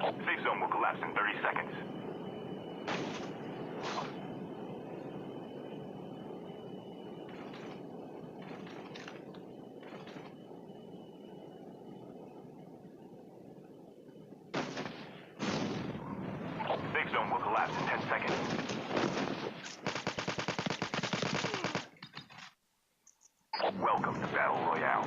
Safe zone will collapse in 30 seconds. Safe zone will collapse in 10 seconds. Welcome to Battle Royale.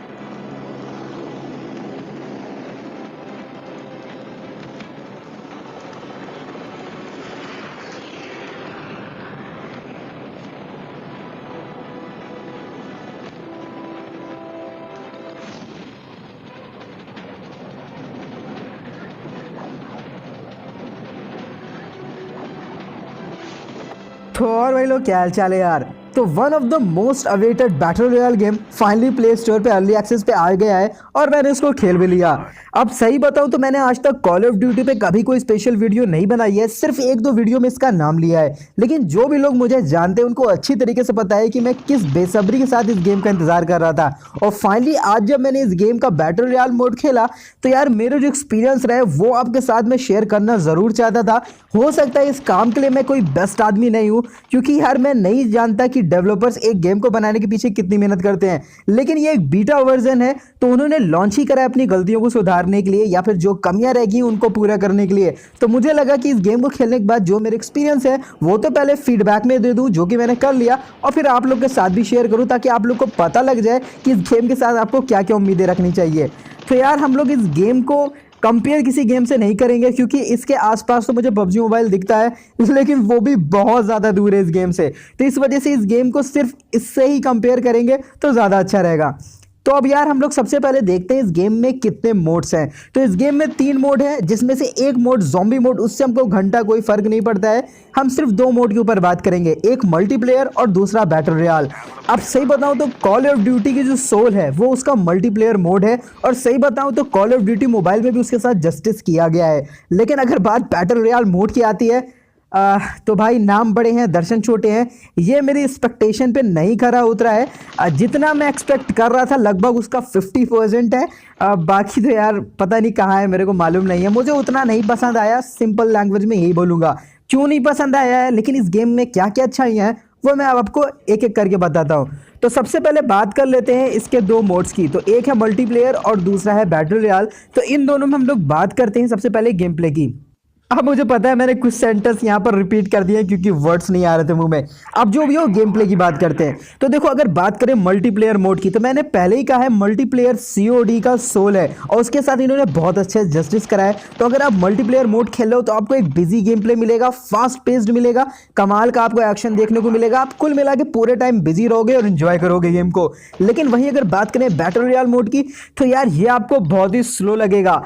तो और भाई लोग क्या हाल चाल है यार। तो one of the most awaited battle royal game finally play store पे अर्ली एक्सेस पे आ गया है और मैंने इसको खेल भी लिया। अब सही बताऊं तो मैंने आज तक कॉल ऑफ ड्यूटी पे कभी कोई स्पेशल वीडियो नहीं बनाई है, सिर्फ एक दो वीडियो में इसका नाम लिया है। लेकिन जो भी लोग मुझे जानते हैं उनको अच्छी तरीके से पता है कि मैं किस बेसब्री के साथ इस गेम का इंतजार कर रहा था। और फाइनली आज जब मैंने इस गेम का बैटल रॉयल मोड खेला तो यार मेरे जो एक्सपीरियंस रहे वो आपके साथ में शेयर करना ज़रूर चाहता था। हो सकता है इस काम के लिए मैं कोई बेस्ट आदमी नहीं हूँ, क्योंकि यार मैं नहीं जानता कि डेवलपर्स एक गेम को बनाने के पीछे कितनी मेहनत करते हैं। लेकिन ये एक बीटा वर्जन है तो उन्होंने लॉन्च ही करा है अपनी गलतियों को सुधारने के लिए या फिर जो कमियां रह गई उनको पूरा करने के लिए। तो मुझे लगा कि इस गेम को खेलने के बाद जो मेरे एक्सपीरियंस है वो तो पहले फीडबैक में दे दूं, जो कि मैंने कर लिया, और फिर आप लोग के साथ भी शेयर करूं ताकि आप लोग को पता लग जाए कि इस गेम के साथ आपको क्या क्या उम्मीदें रखनी चाहिए। तो यार हम लोग इस गेम को कंपेयर किसी गेम से नहीं करेंगे, क्योंकि इसके आसपास तो मुझे पबजी मोबाइल दिखता है, लेकिन वो भी बहुत ज़्यादा दूर है इस गेम से। तो इस वजह से इस गेम को सिर्फ इससे ही कंपेयर करेंगे तो ज़्यादा अच्छा रहेगा। तो अब यार हम लोग सबसे पहले देखते हैं इस गेम में कितने मोड्स हैं। तो इस गेम में 3 मोड है, जिसमें से एक मोड ज़ॉम्बी मोड, उससे हमको घंटा कोई फर्क नहीं पड़ता है। हम सिर्फ 2 मोड के ऊपर बात करेंगे, एक मल्टीप्लेयर और दूसरा बैटल रॉयल। अब सही बताऊं तो कॉल ऑफ ड्यूटी की जो सोल है वो उसका मल्टीप्लेयर मोड है, और सही बताऊं तो कॉल ऑफ ड्यूटी मोबाइल में भी उसके साथ जस्टिस किया गया है। लेकिन अगर बात बैटल रॉयल मोड की आती है तो भाई नाम बड़े हैं दर्शन छोटे हैं, ये मेरी एक्सपेक्टेशन पे नहीं खरा उतरा है। जितना मैं एक्सपेक्ट कर रहा था लगभग उसका 50% है। बाकी तो यार पता नहीं कहाँ है, मेरे को मालूम नहीं है। मुझे उतना नहीं पसंद आया, सिंपल लैंग्वेज में यही बोलूँगा। क्यों नहीं पसंद आया है, लेकिन इस गेम में क्या क्या अच्छाइयाँ हैं वो मैं अब आपको एक एक करके बताता हूँ। तो सबसे पहले बात कर लेते हैं इसके 2 मोड्स की। तो एक है मल्टीप्लेयर और दूसरा है बैटल रॉयल। तो इन दोनों में हम लोग बात करते हैं सबसे पहले गेम प्ले की। अब मुझे पता है मैंने कुछ सेंटेंस यहाँ पर रिपीट कर दिए क्योंकि वर्ड्स नहीं आ रहे थे मुंह में। अब जो भी हो गेम प्ले की बात करते हैं। तो देखो अगर बात करें मल्टीप्लेयर मोड की, तो मैंने पहले ही कहा है मल्टीप्लेयर सीओडी का सोल है, और उसके साथ इन्होंने बहुत अच्छे जस्टिस करा है। तो अगर आप मल्टीप्लेयर मोड खेल रहे हो तो आपको एक बिजी गेम प्ले मिलेगा, फास्ट पेस्ड मिलेगा, कमाल का आपको एक्शन देखने को मिलेगा। आप कुल मिला के पूरे टाइम बिजी रहोगे और एंजॉय करोगे गेम को। लेकिन वहीं अगर बात करें बैटल रॉयल मोड की, तो यार ये आपको बहुत ही स्लो लगेगा।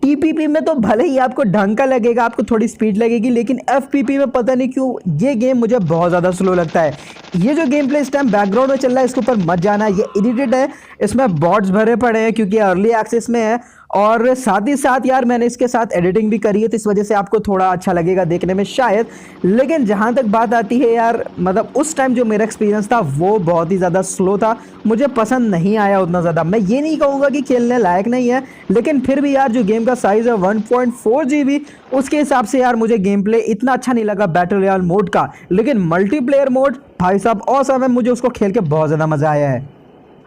टीपीपी में तो भले ही आपको ढंग का लगेगा, आपको थोड़ी स्पीड लगेगी, लेकिन एफपीपी में पता नहीं क्यों ये गेम मुझे बहुत ज़्यादा स्लो लगता है। ये जो गेम प्ले इस टाइम बैकग्राउंड में चल रहा है इसके ऊपर मत जाना, ये एडिटेड है, इसमें बॉट्स भरे पड़े हैं क्योंकि अर्ली एक्सेस में है। और साथ ही साथ यार मैंने इसके साथ एडिटिंग भी करी है, तो इस वजह से आपको थोड़ा अच्छा लगेगा देखने में शायद। लेकिन जहाँ तक बात आती है यार, मतलब उस टाइम जो मेरा एक्सपीरियंस था वो बहुत ही ज़्यादा स्लो था, मुझे पसंद नहीं आया उतना ज़्यादा। मैं ये नहीं कहूँगा कि खेलने लायक नहीं है, लेकिन फिर भी यार जो गेम का साइज़ है 1.4 GB, उसके हिसाब से यार मुझे गेम प्ले इतना अच्छा नहीं लगा बैटल रॉयल मोड का। लेकिन मल्टीप्लेयर मोड भाई साहब ऑसम है, मुझे उसको खेल के बहुत ज़्यादा मज़ा आया है।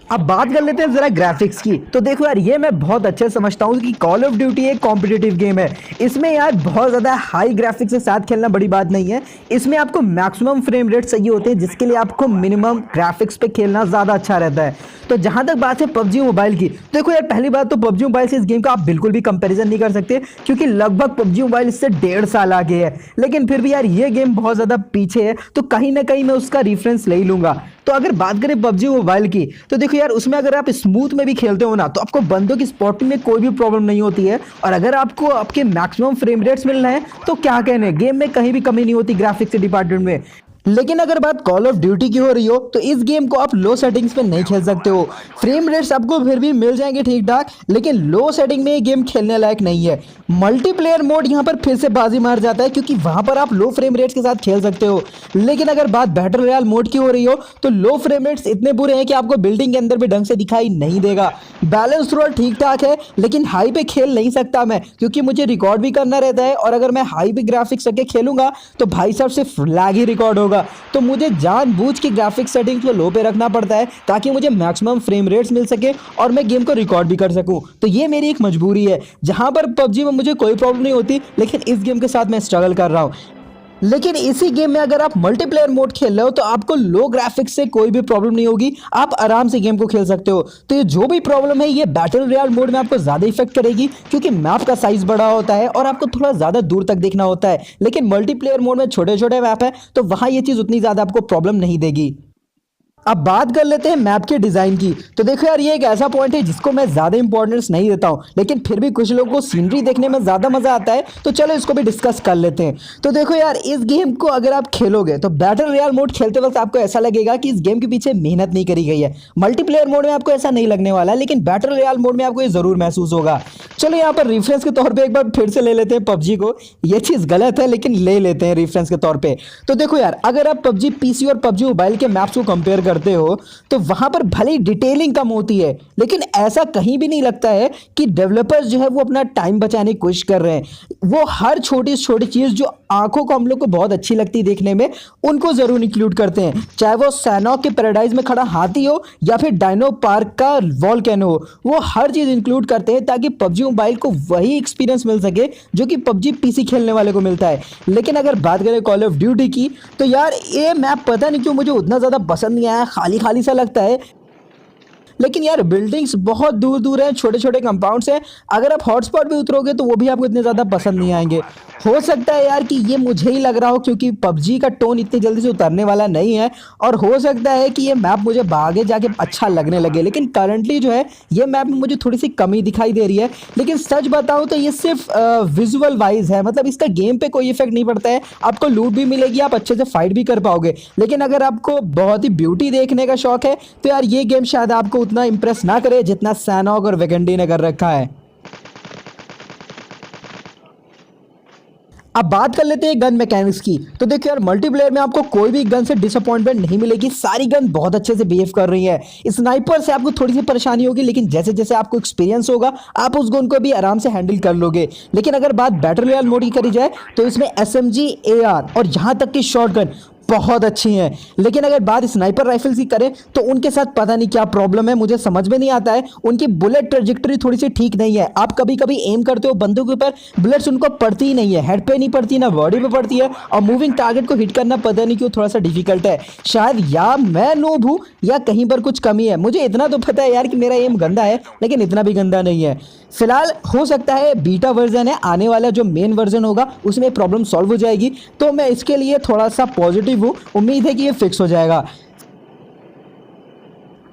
अब बात कर लेते हैं जरा ग्राफिक्स की। तो देखो यार ये मैं बहुत अच्छे समझता हूँ कि कॉल ऑफ ड्यूटी एक कॉम्पिटिटिव गेम है। इसमें यार बहुत ज़्यादा हाई ग्राफिक्स के साथ खेलना बड़ी बात नहीं है। इसमें आपको मैक्सिमम फ्रेम रेट चाहिए होते हैं, जिसके लिए आपको मिनिमम ग्राफिक्स पे खेलना ज़्यादा अच्छा रहता है। तो जहाँ तक बात है पबजी मोबाइल की, देखो यार पहली बात तो पबजी मोबाइल से इस गेम का आप बिल्कुल भी कंपेरिजन नहीं कर सकते, क्योंकि लगभग पबजी मोबाइल इससे 1.5 साल आगे है। लेकिन फिर भी यार ये गेम बहुत ज़्यादा पीछे है, तो कहीं ना कहीं मैं उसका रेफरेंस ले ही लूँगा। तो अगर बात करें पबजी मोबाइल की, तो देखो यार उसमें अगर आप स्मूथ में भी खेलते हो ना, तो आपको बंदों की स्पॉटिंग में कोई भी प्रॉब्लम नहीं होती है। और अगर आपको आपके मैक्सिमम फ्रेम रेट्स मिलना है तो क्या कहने, गेम में कहीं भी कमी नहीं होती ग्राफिक्स के डिपार्टमेंट में। लेकिन अगर बात कॉल ऑफ ड्यूटी की हो रही हो तो इस गेम को आप लो सेटिंग्स पे नहीं खेल सकते हो। फ्रेम रेट्स आपको फिर भी मिल जाएंगे ठीक ठाक, लेकिन लो सेटिंग में ये गेम खेलने लायक नहीं है। मल्टीप्लेयर मोड यहाँ पर फिर से बाजी मार जाता है क्योंकि वहां पर आप लो फ्रेम रेट्स के साथ खेल सकते हो। लेकिन अगर बात बैटल रॉयल मोड की हो रही हो तो लो फ्रेम रेट्स इतने बुरे हैं कि आपको बिल्डिंग के अंदर भी ढंग से दिखाई नहीं देगा। बैलेंस थोड़ा ठीक ठाक है, लेकिन हाई पे खेल नहीं सकता मैं क्योंकि मुझे रिकॉर्ड भी करना रहता है, और अगर मैं हाई पे ग्राफिक्स रख के खेलूंगा तो भाई साहब सिर्फ लैग ही रिकॉर्ड होगा। तो मुझे जानबूझ के ग्राफिक्स सेटिंग्स को लो पे रखना पड़ता है ताकि मुझे मैक्सिमम फ्रेम रेट्स मिल सके और मैं गेम को रिकॉर्ड भी कर सकूं। तो ये मेरी एक मजबूरी है। जहां पर पबजी में मुझे कोई प्रॉब्लम नहीं होती, लेकिन इस गेम के साथ मैं स्ट्रगल कर रहा हूं। लेकिन इसी गेम में अगर आप मल्टीप्लेयर मोड खेल रहे हो तो आपको लो ग्राफिक्स से कोई भी प्रॉब्लम नहीं होगी, आप आराम से गेम को खेल सकते हो। तो ये जो भी प्रॉब्लम है ये बैटल रॉयल मोड में आपको ज्यादा इफेक्ट करेगी क्योंकि मैप का साइज बड़ा होता है और आपको थोड़ा ज्यादा दूर तक देखना होता है। लेकिन मल्टीप्लेयर मोड में छोटे छोटे मैप है तो वहां ये चीज उतनी ज्यादा आपको प्रॉब्लम नहीं देगी। अब बात कर लेते हैं मैप के डिजाइन की। तो देखो यार, ये एक ऐसा पॉइंट है जिसको मैं ज्यादा इंपॉर्टेंस नहीं देता हूँ, लेकिन फिर भी कुछ लोगों को सीनरी देखने में ज्यादा मजा आता है, तो चलो इसको भी डिस्कस कर लेते हैं। तो देखो यार, इस गेम को अगर आप खेलोगे तो बैटल रॉयल मोड खेलते वक्त आपको ऐसा लगेगा कि इस गेम के पीछे मेहनत नहीं करी गई है। मल्टीप्लेयर मोड में आपको ऐसा नहीं लगने वाला, लेकिन बैटल रॉयल मोड में आपको ये जरूर महसूस होगा। चलो यहाँ पर रेफरेंस के तौर पे एक बार फिर से ले लेते हैं पबजी को। ये चीज गलत है लेकिन ले लेते हैं रेफरेंस के तौर पे। तो देखो यार, अगर आप पबजी पीसी और पबजी मोबाइल के मैप्स को कंपेयर करते हो तो वहां पर भले ही डिटेलिंग कम होती है, लेकिन ऐसा कहीं भी नहीं लगता है कि डेवलपर्स जो है वो अपना टाइम बचाने की कोशिश कर रहे हैं। वो हर छोटी छोटी चीज जो आंखों को हम लोग को बहुत अच्छी लगती है देखने में, उनको जरूर इंक्लूड करते हैं। चाहे वो सैनॉक के पैराडाइज में खड़ा हाथी हो या फिर डायनो पार्क का वॉल्केनो हो, वो हर चीज इंक्लूड करते हैं ताकि पबजी मोबाइल को वही एक्सपीरियंस मिल सके जो कि पबजी पीसी खेलने वाले को मिलता है। लेकिन अगर बात करें कॉल ऑफ ड्यूटी की, तो यार ये मैप पता नहीं क्यों मुझे उतना ज्यादा पसंद नहीं आया, खाली खाली सा लगता है। लेकिन यार बिल्डिंग्स बहुत दूर दूर हैं, छोटे छोटे कंपाउंड्स हैं। अगर आप हॉटस्पॉट पे उतरोगे तो वो भी आपको इतने ज़्यादा पसंद नहीं आएंगे। हो सकता है यार कि ये मुझे ही लग रहा हो क्योंकि पबजी का टोन इतनी जल्दी से उतरने वाला नहीं है, और हो सकता है कि ये मैप मुझे आगे जाके अच्छा लगने लगे। लेकिन करंटली जो है ये मैप में मुझे थोड़ी सी कमी दिखाई दे रही है। लेकिन सच बताऊँ तो ये सिर्फ विजुअल वाइज है, मतलब इसका गेम पे कोई इफेक्ट नहीं पड़ता है। आपको लूट भी मिलेगी, आप अच्छे से फाइट भी कर पाओगे। लेकिन अगर आपको बहुत ही ब्यूटी देखने का शौक है तो यार ये गेम शायद आपको उतना इंप्रेस ना करे जितना सैनॉक और वेकेंडी ने कर रखा है। अब बात कर लेते हैं गन मैकेनिक्स की। तो देखिए यार, मल्टीप्लेयर में आपको कोई भी गन से डिसअपॉइंटमेंट नहीं मिलेगी, सारी गन बहुत अच्छे से बिहेव कर रही है। स्नाइपर से आपको थोड़ी सी परेशानी होगी, लेकिन जैसे जैसे आपको एक्सपीरियंस होगा आप उस गन को भी आराम से हैंडल कर लोगे। लेकिन अगर बात बैटल रॉयल मोड की करी जाए तो इसमें SMG, AR और यहां तक कि शॉटगन बहुत अच्छी हैं। लेकिन अगर बात स्नाइपर राइफल्स की करें तो उनके साथ पता नहीं क्या प्रॉब्लम है, मुझे समझ में नहीं आता है। उनकी बुलेट ट्रेजेक्टरी थोड़ी सी ठीक नहीं है। आप कभी कभी एम करते हो बंदूक के ऊपर, बुलेट्स उनको पड़ती ही नहीं है, हेड पे नहीं पड़ती ना बॉडी पे पड़ती है, और मूविंग टारगेट को हिट करना पता नहीं क्यों थोड़ा सा डिफिकल्ट है। शायद या मैं नूब हूं या कहीं पर कुछ कमी है। मुझे इतना तो पता है यार कि मेरा एम गंदा है, लेकिन इतना भी गंदा नहीं है। फिलहाल हो सकता है बीटा वर्जन है, आने वाला जो मेन वर्जन होगा उसमें प्रॉब्लम सॉल्व हो जाएगी, तो मैं इसके लिए थोड़ा सा पॉजिटिव हूँ। उम्मीद है कि ये फिक्स हो जाएगा।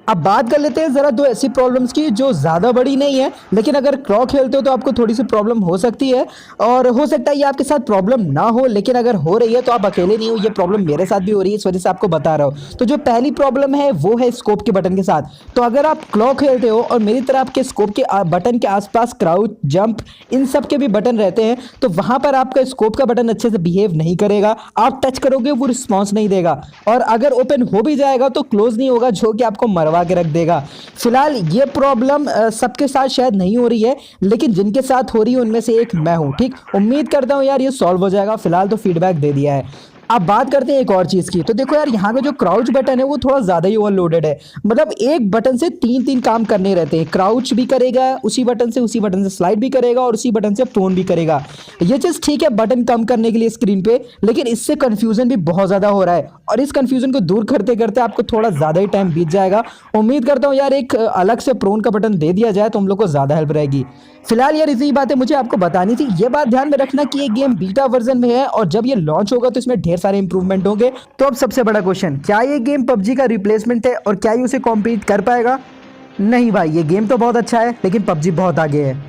अब बात कर लेते हैं जरा दो ऐसी प्रॉब्लम्स की जो ज़्यादा बड़ी नहीं है, लेकिन अगर क्रॉ खेलते हो तो आपको थोड़ी सी प्रॉब्लम हो सकती है, और हो सकता है ये आपके साथ प्रॉब्लम ना हो, लेकिन अगर हो रही है तो आप अकेले नहीं हो। ये प्रॉब्लम मेरे साथ भी हो रही है, इस वजह से आपको बता रहा हूँ। तो जो पहली प्रॉब्लम है वो है स्कोप के बटन के साथ। तो अगर आप क्लॉ खेलते हो और मेरी तरह आपके स्कोप के बटन के आसपास क्राउच, जंप, इन सब के भी बटन रहते हैं, तो वहां पर आपका स्कोप का बटन अच्छे से बिहेव नहीं करेगा। आप टच करोगे वो रिस्पॉन्स नहीं देगा, और अगर ओपन हो भी जाएगा तो क्लोज नहीं होगा, जो कि आपको मरवा के रख देगा। फिलहाल ये प्रॉब्लम सबके साथ शायद नहीं हो रही है, लेकिन जिनके साथ हो रही है उनमें से एक मैं हूं। ठीक, उम्मीद करता हूं यार ये सॉल्व हो जाएगा। फिलहाल तो फीडबैक दे दिया है। अब बात करते हैं एक और चीज़ की। तो देखो यार, यहाँ का जो क्राउच बटन है वो थोड़ा ज़्यादा ही ओवरलोडेड है। मतलब एक बटन से तीन तीन काम करने रहते हैं। क्राउच भी करेगा उसी बटन से स्लाइड भी करेगा और उसी बटन से प्रोन भी करेगा। ये चीज़ ठीक है बटन कम करने के लिए स्क्रीन पे, लेकिन इससे कन्फ्यूजन भी बहुत ज़्यादा हो रहा है, और इस कन्फ्यूजन को दूर करते करते आपको थोड़ा ज़्यादा ही टाइम बीत जाएगा। उम्मीद करता हूँ यार एक अलग से प्रोन का बटन दे दिया जाए तो हम लोग को ज़्यादा हेल्प रहेगी। फिलहाल यार इसी बातें मुझे आपको बतानी थी। ये बात ध्यान में रखना कि ये गेम बीटा वर्जन में है, और जब ये लॉन्च होगा तो इसमें ढेर सारे इंप्रूवमेंट होंगे। तो अब सबसे बड़ा क्वेश्चन, क्या ये गेम पबजी का रिप्लेसमेंट है और क्या ये उसे कॉम्पीट कर पाएगा? नहीं भाई, ये गेम तो बहुत अच्छा है, लेकिन पबजी बहुत आगे है।